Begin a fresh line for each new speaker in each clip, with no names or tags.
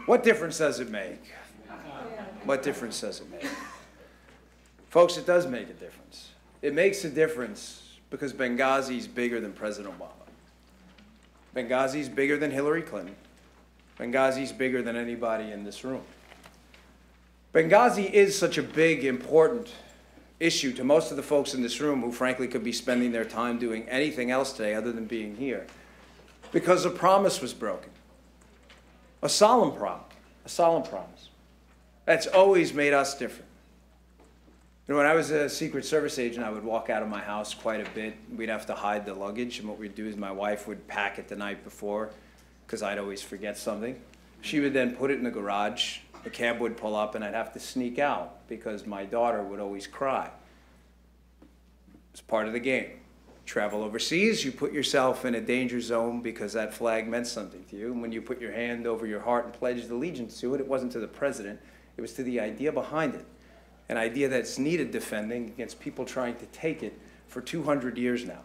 What difference does it make? What difference does it make? Folks, it does make a difference. It makes a difference because Benghazi is bigger than President Obama. Benghazi is bigger than Hillary Clinton. Benghazi is bigger than anybody in this room. Benghazi is such a big, important issue to most of the folks in this room who frankly could be spending their time doing anything else today other than being here, because a promise was broken. A solemn promise. That's always made us different. You know, when I was a Secret Service agent, I would walk out of my house quite a bit. We'd have to hide the luggage, and what we'd do is my wife would pack it the night before, because I'd always forget something. She would then put it in the garage. The cab would pull up, and I'd have to sneak out because my daughter would always cry. It's part of the game. Travel overseas, you put yourself in a danger zone because that flag meant something to you. And when you put your hand over your heart and pledged allegiance to it, it wasn't to the president, it was to the idea behind it. An idea that's needed defending against people trying to take it for 200 years now.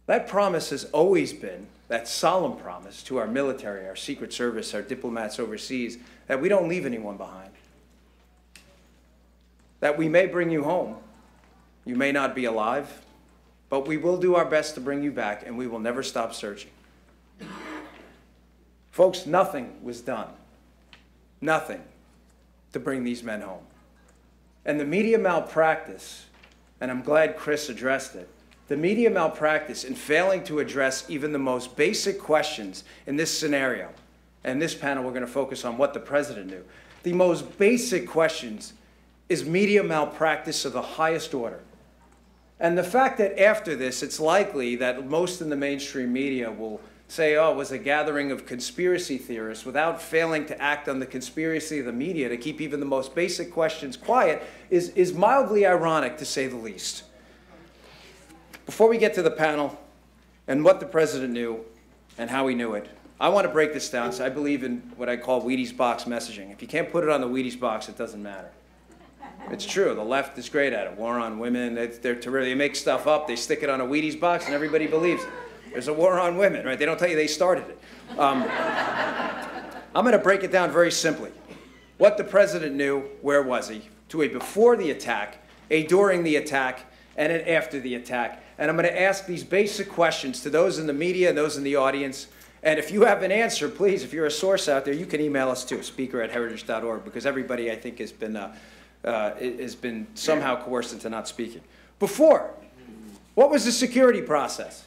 That promise has always been, that solemn promise to our military, our Secret Service, our diplomats overseas, that we don't leave anyone behind. That we may bring you home. You may not be alive, but we will do our best to bring you back, and we will never stop searching. Folks, nothing was done. Nothing to bring these men home. And the media malpractice, and I'm glad Chris addressed it, the media malpractice in failing to address even the most basic questions in this scenario, and this panel we're going to focus on what the president knew. The most basic questions is media malpractice of the highest order. And the fact that after this, it's likely that most in the mainstream media will say, oh, it was a gathering of conspiracy theorists, without failing to act on the conspiracy of the media to keep even the most basic questions quiet, is mildly ironic, to say the least. Before we get to the panel and what the president knew and how he knew it, I want to break this down. So I believe in what I call Wheaties box messaging. If you can't put it on the Wheaties box, it doesn't matter. It's true. The left is great at it. War on women. They're terrific. They make stuff up. They stick it on a Wheaties box, and everybody believes it. There's a war on women, right? They don't tell you they started it. I'm going to break it down very simply. What the president knew, where was he, to a before the attack, a during the attack, and an after the attack. And I'm going to ask these basic questions to those in the media and those in the audience. And if you have an answer, please, if you're a source out there, you can email us too, speaker@heritage.org, because everybody, I think, has been somehow coerced into not speaking. Before, what was the security process?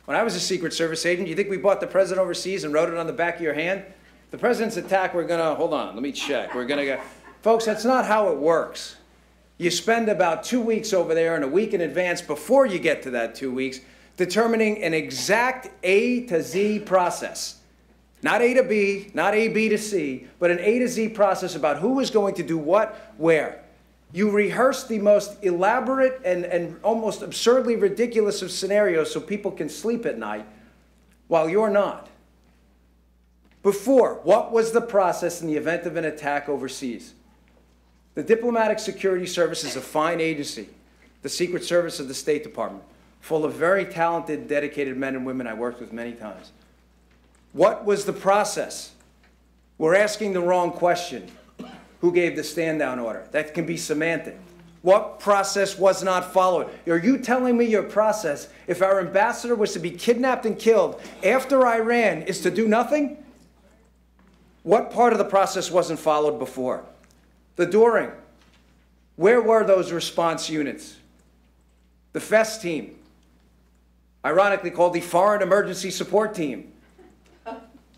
When I was a Secret Service agent, you think we bought the president overseas and wrote it on the back of your hand? The president's attack, we're going to, hold on, let me check. We're going to go. Folks, that's not how it works. You spend about 2 weeks over there and a week in advance before you get to that 2 weeks determining an exact A to Z process. Not A to B, not A, B to C, but an A to Z process about who is going to do what, where. You rehearse the most elaborate and almost absurdly ridiculous of scenarios so people can sleep at night while you're not. Before, what was the process in the event of an attack overseas? The Diplomatic Security Service is a fine agency, the Secret Service of the State Department, full of very talented, dedicated men and women I worked with many times. What was the process? We're asking the wrong question. Who gave the stand-down order? That can be semantic. What process was not followed? Are you telling me your process, if our ambassador was to be kidnapped and killed after Iran, is to do nothing? What part of the process wasn't followed before? The during. Where were those response units? The FES team, ironically called the Foreign Emergency Support Team.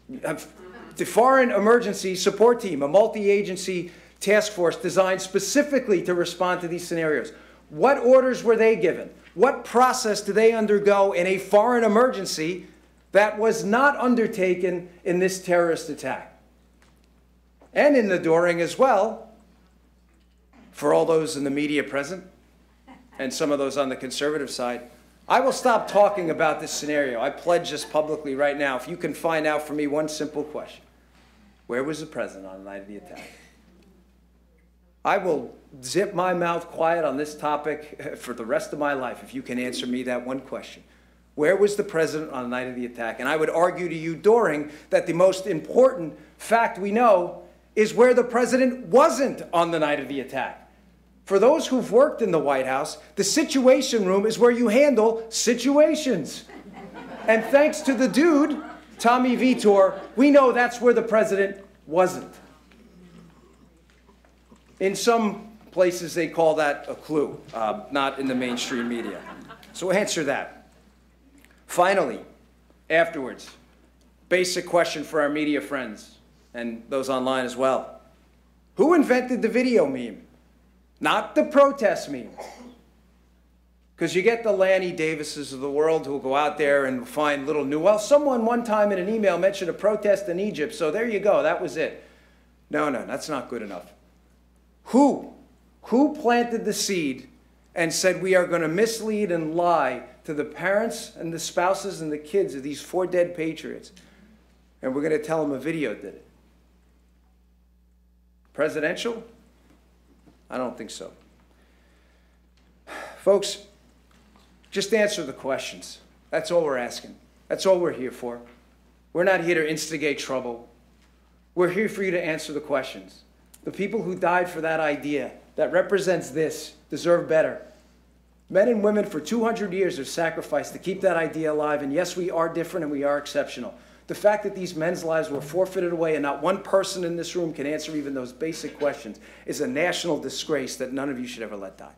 The Foreign Emergency Support Team, a multi-agency task force designed specifically to respond to these scenarios. What orders were they given? What process do they undergo in a foreign emergency that was not undertaken in this terrorist attack? And in the during as well, for all those in the media present, and some of those on the conservative side, I will stop talking about this scenario. I pledge this publicly right now. If you can find out for me one simple question. Where was the president on the night of the attack? I will zip my mouth quiet on this topic for the rest of my life if you can answer me that one question. Where was the president on the night of the attack? And I would argue to you during that the most important fact we know is where the president wasn't on the night of the attack. For those who've worked in the White House, the Situation Room is where you handle situations. And thanks to the dude, Tommy Vitor, we know that's where the president wasn't. In some places, they call that a clue, not in the mainstream media. So answer that. Finally, afterwards, basic question for our media friends and those online as well. Who invented the video meme? Not the protest meme. Because you get the Lanny Davises of the world who will go out there and find little new, well, someone one time in an email mentioned a protest in Egypt, so there you go, that was it. No, that's not good enough. Who planted the seed and said we are going to mislead and lie to the parents and the spouses and the kids of these 4 dead patriots, and we're going to tell them a video did it? Presidential? I don't think so. Folks, just answer the questions. That's all we're asking. That's all we're here for. We're not here to instigate trouble. We're here for you to answer the questions. The people who died for that idea that represents this deserve better. Men and women for 200 years have sacrificed to keep that idea alive, and yes, we are different and we are exceptional. The fact that these men's lives were forfeited away and not one person in this room can answer even those basic questions is a national disgrace that none of you should ever let die.